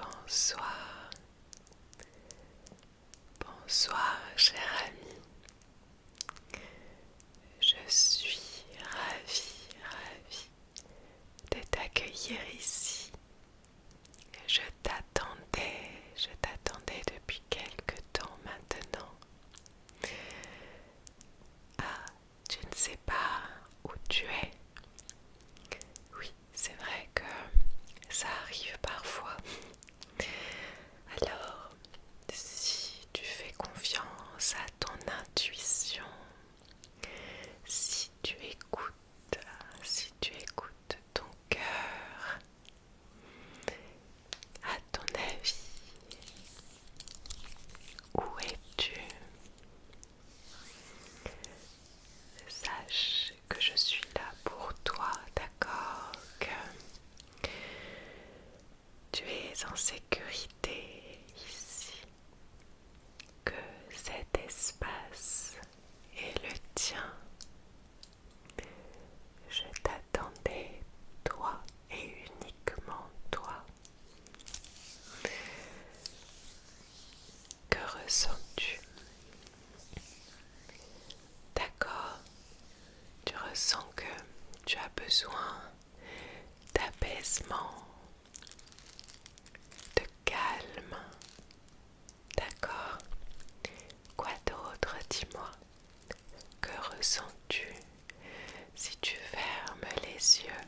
Bonsoir, bonsoir cher ami, je suis ravie de t'accueillir ici. Je t'attendais depuis quelque temps maintenant. Ah, tu ne sais pas où tu es. Oui, c'est vrai que ça arrive parfois. Alors, si tu fais confiance à ton intuition, si tu écoutes ton cœur, à ton avis, où es-tu? Sache que je suis là pour toi, d'accord? Que tu es en sécurité ici, que cet espace est le tien. Je t'attendais, toi et uniquement toi. Que ressens-tu? D'accord, tu ressens que tu as besoin d'apaisement, de calme. D'accord. Quoi d'autre, dis-moi? Que ressens-tu si tu fermes les yeux?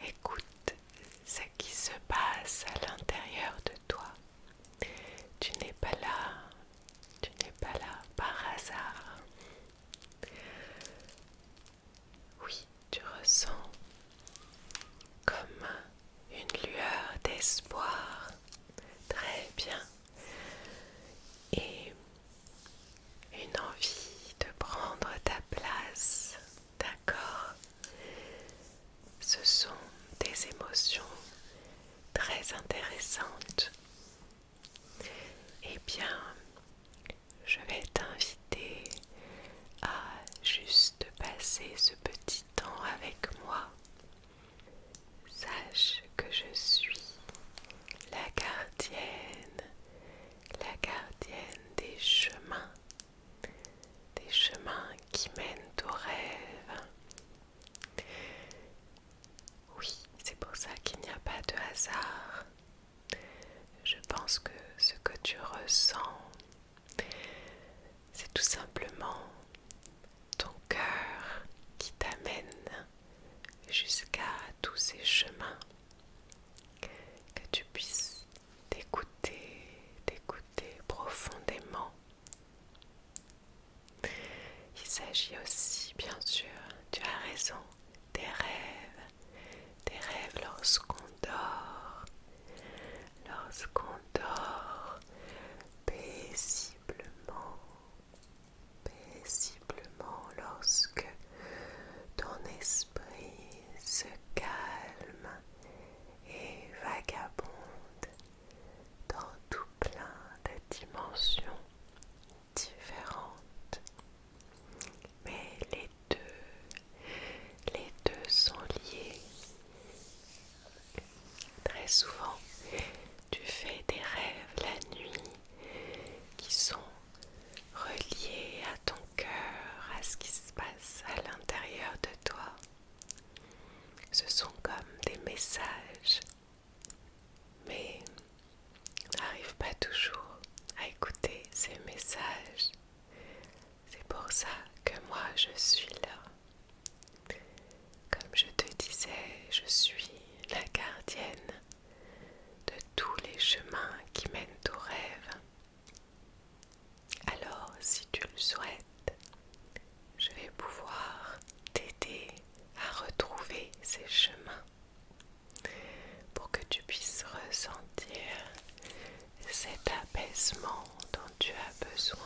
Écoute ce qui se passe à l'intérieur de toi. Tu n'es pas là par hasard. Oui, tu ressens comme une lueur d'espoir. Très bien. Et une envie de prendre ta place. D'accord? Ce sont des émotions très intéressantes. Eh bien, je vais t'inviter à juste passer ce petit temps avec moi. Sache que je suis la gardienne des chemins qui mènent au rêve. Oui, c'est pour ça qu'il n'y a pas de hasard. Je pense que ce que tu ressens, c'est tout simplement ton cœur qui t'amène jusqu'à tous ces chemins, que tu puisses t'écouter profondément. Il s'agit aussi, bien sûr, tu as raison, des rêves lorsqu'on dort paisiblement, lorsque ton esprit se calme et vagabonde dans tout plein de dimensions différentes. Mais les deux sont liés. Très souvent, tu fais des rêves la nuit qui sont reliés à ton cœur, à ce qui se passe à l'intérieur de toi. Ce sont comme des messages, mais on n'arrive pas toujours à écouter ces messages. C'est pour ça que moi je suis là. Comme je te disais, je suis la gardienne de tous les chemins qui mènent au rêve. Alors, si tu le souhaites, je vais pouvoir t'aider à retrouver ces chemins pour que tu puisses ressentir cet apaisement dont tu as besoin,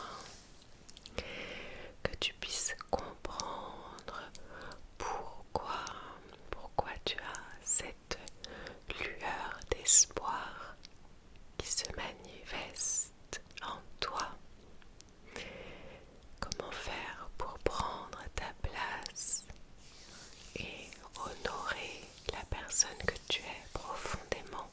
que tu puisses comprendre pourquoi tu as cette lueur d'espoir qui se manifeste en toi. Comment faire pour prendre ta place et honorer la personne que tu es profondément.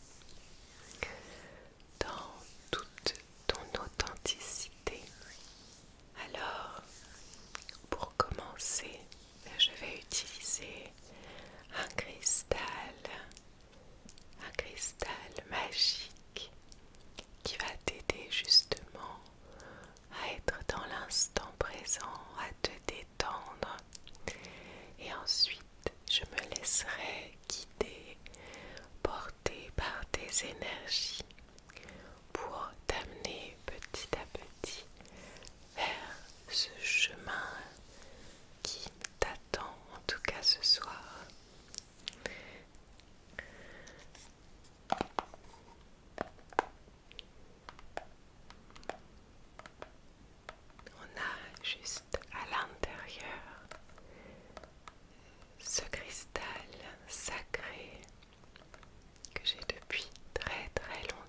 les énergies pour t'amener petit à petit vers ce chemin qui t'attend, en tout cas ce soir. On a juste à l'intérieur ce cristal sacré que j'ai depuis très très longtemps.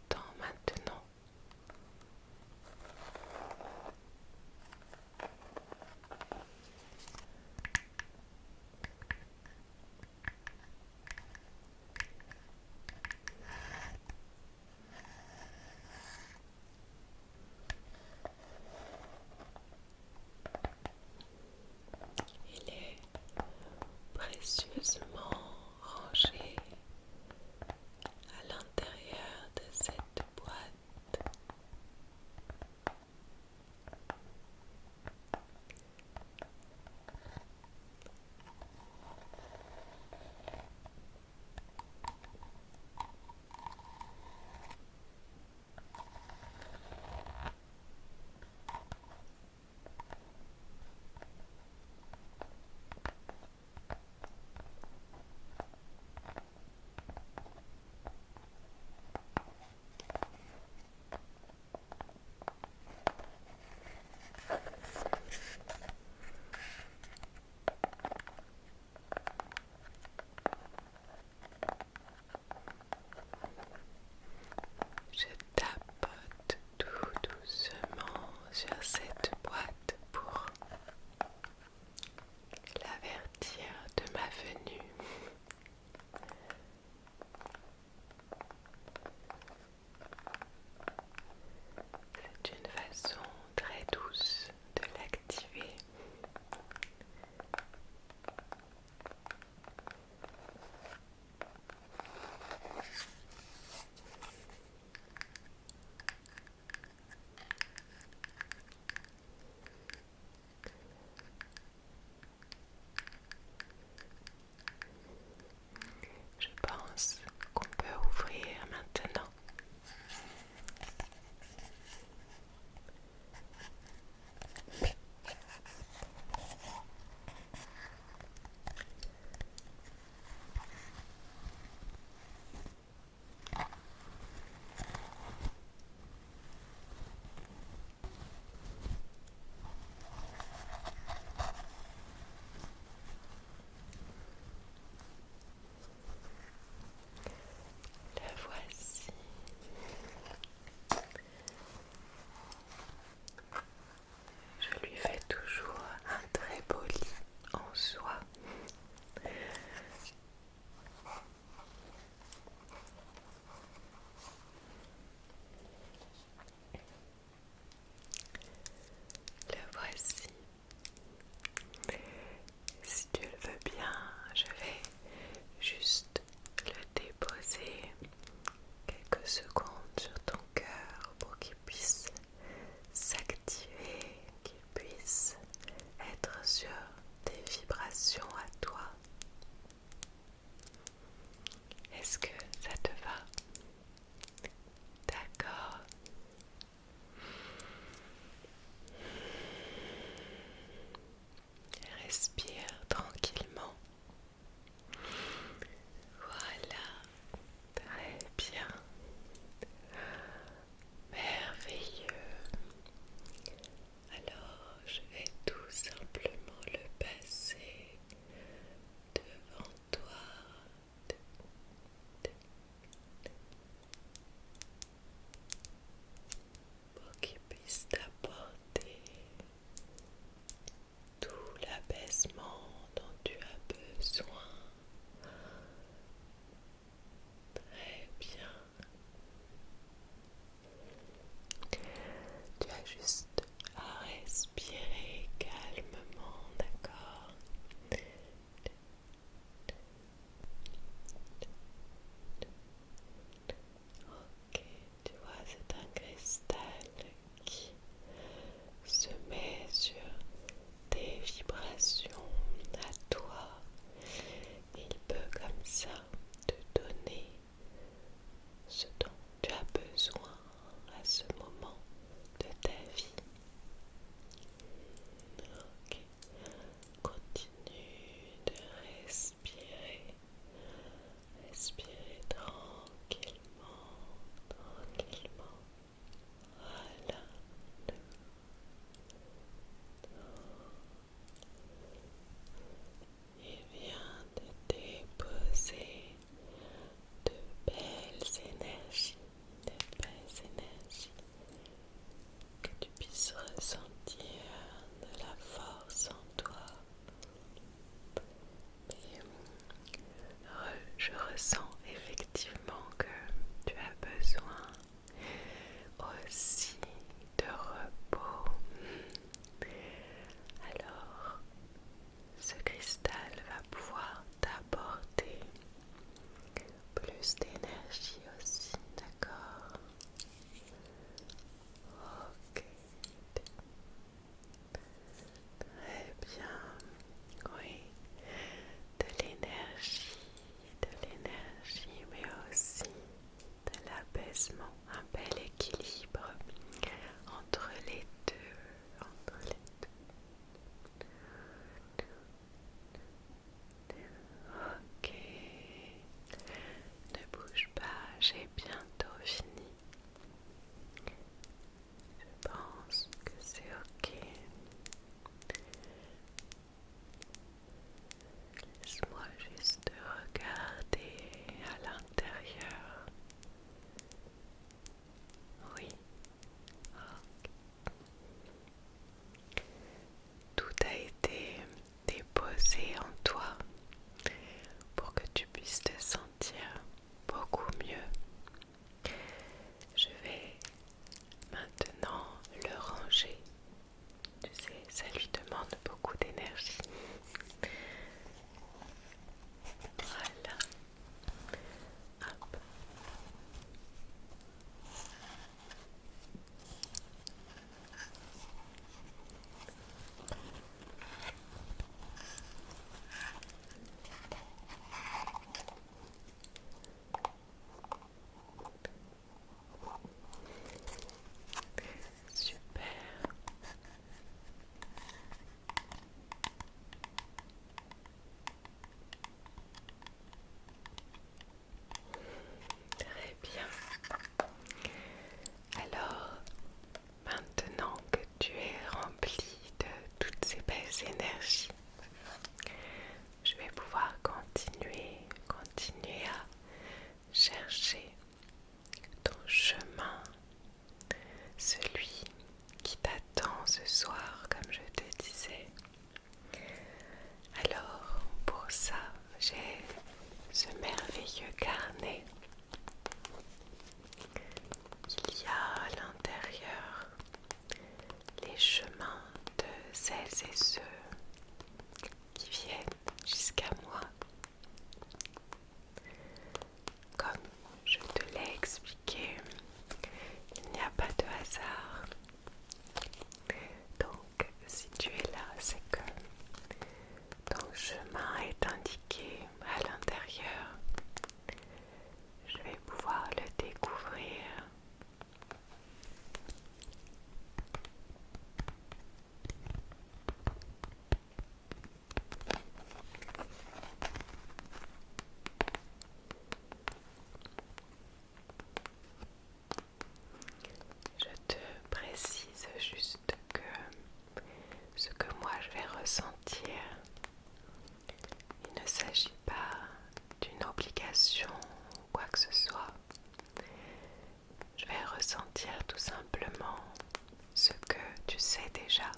déjà.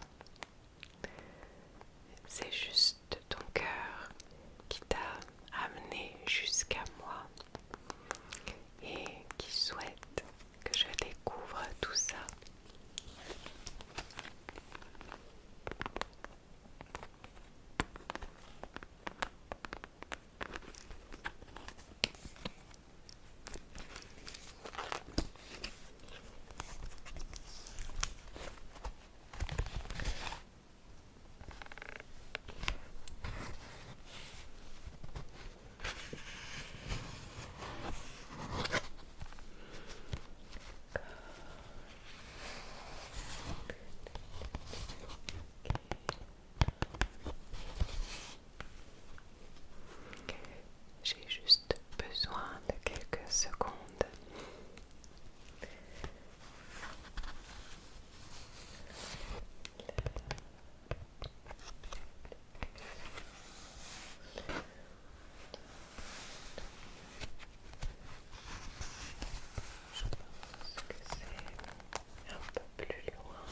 C'est juste ton cœur qui t'a amené jusqu'à moi et qui souhaite que je découvre tout ça. J'ai juste besoin de quelques secondes. Je pense que c'est un peu plus loin.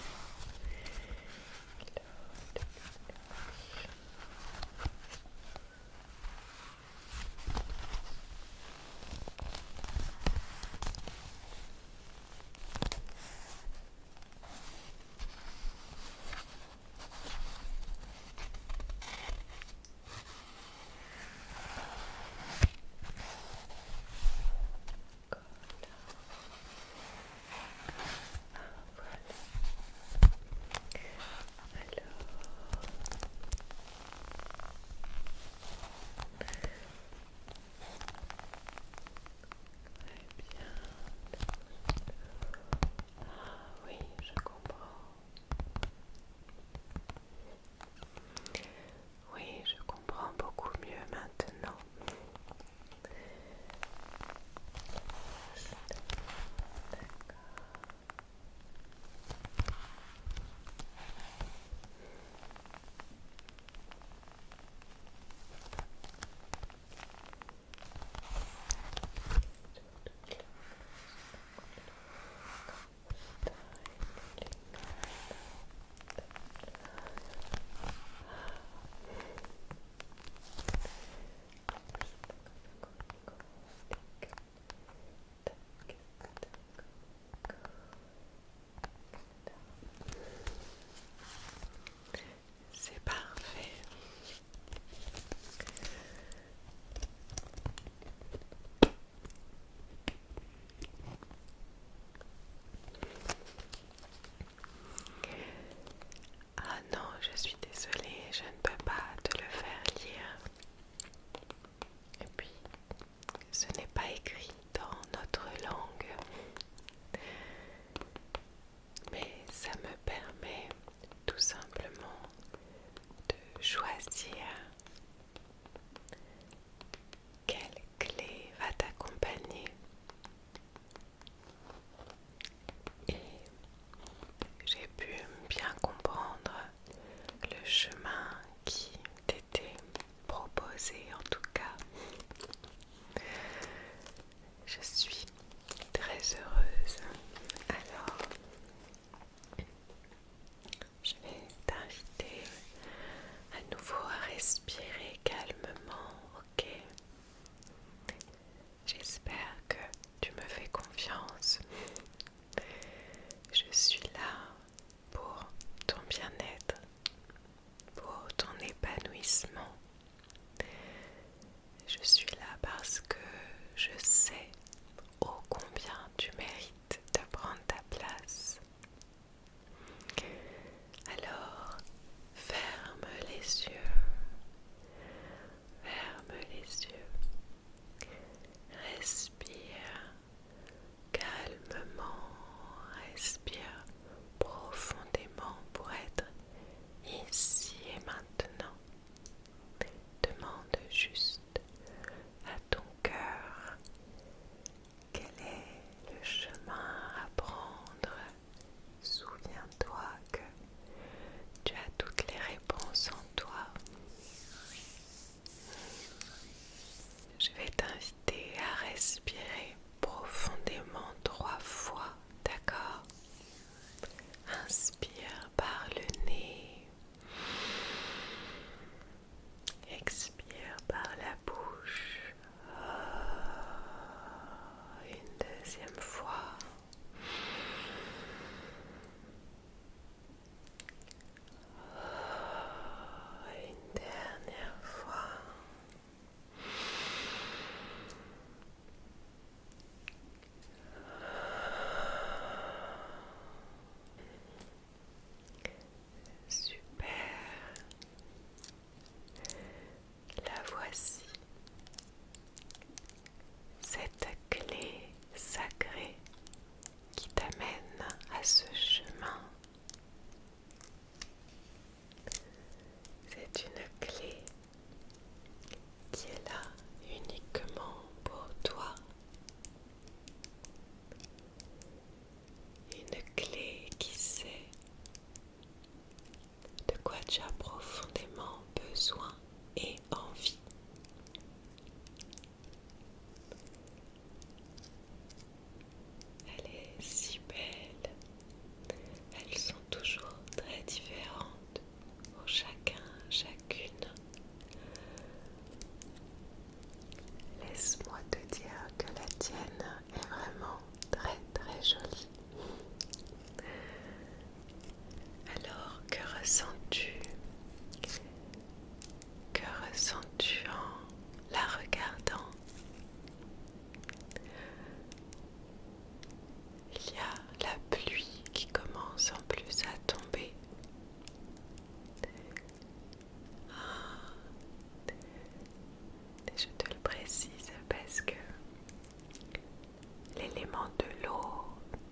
l'élément de l'eau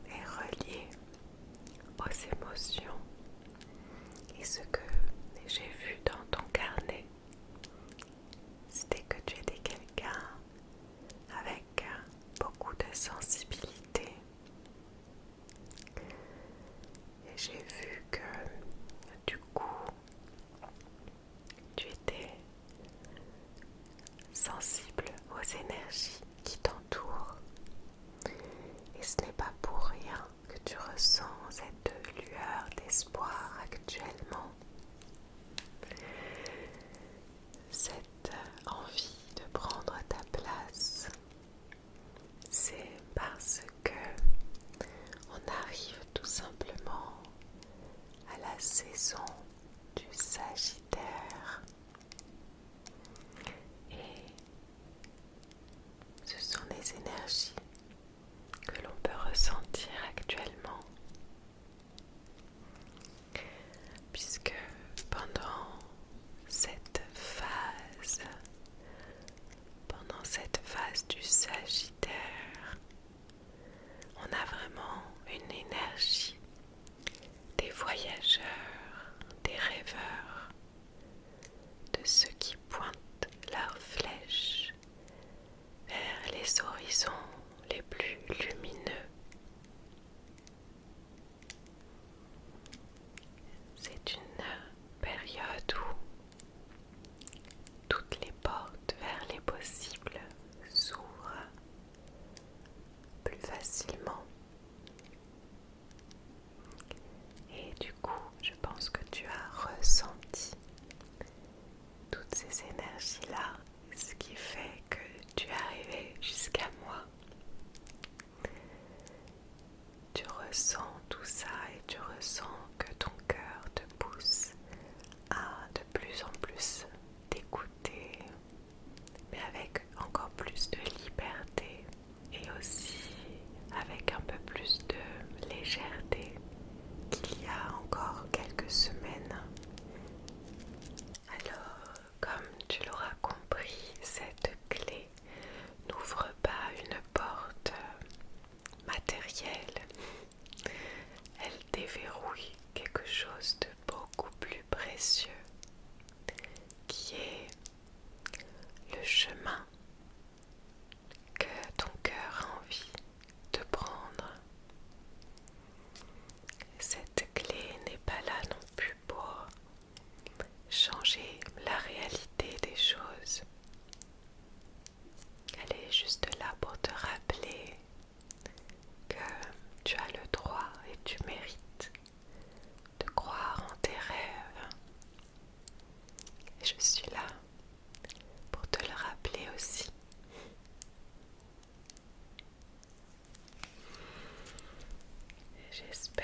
est relié aux émotions. Et ce que j'ai vu dans ton carnet, c'était que tu étais quelqu'un avec beaucoup de sensibilité. Et j'ai vu que du coup, tu étais sensible aux énergies qui t'entourent. Et ce n'est pas pour rien que tu ressens cette lueur d'espoir actuellement. Cette envie de prendre ta place, c'est parce que on arrive tout simplement à la saison du Sagittaire. Et ce sont des énergies que l'on peut ressentir actuellement, puisque pendant cette phase du Sagittaire, on a vraiment une énergie des voyageurs, des rêveurs, de ceux qui pointent leurs flèches vers les horizons les plus lumineux. C'est une période où toutes les portes vers les possibles s'ouvrent plus facilement. Et du coup, je pense que tu as ressenti toutes ces énergies-là, ce qui fait que tu es arrivé jusqu'à moi. Tu ressens tout ça et tu ressens que ton cœur te pousse à de plus en plus t'écouter, mais avec encore plus de liberté et aussi avec un peu plus de légèreté qu'il y a encore quelques semaines. Alors, comme tu l'auras compris, cette clé n'ouvre pas une porte matérielle. Elle déverrouille quelque chose de beaucoup plus précieux, qui est le chemin que ton cœur a envie de prendre. Cette clé n'est pas là non plus pour changer la réalité des choses. Elle est juste là pour te rappeler que tu as le droit et tu mérites de croire en tes rêves. Et je suis là pour te le rappeler aussi. J'espère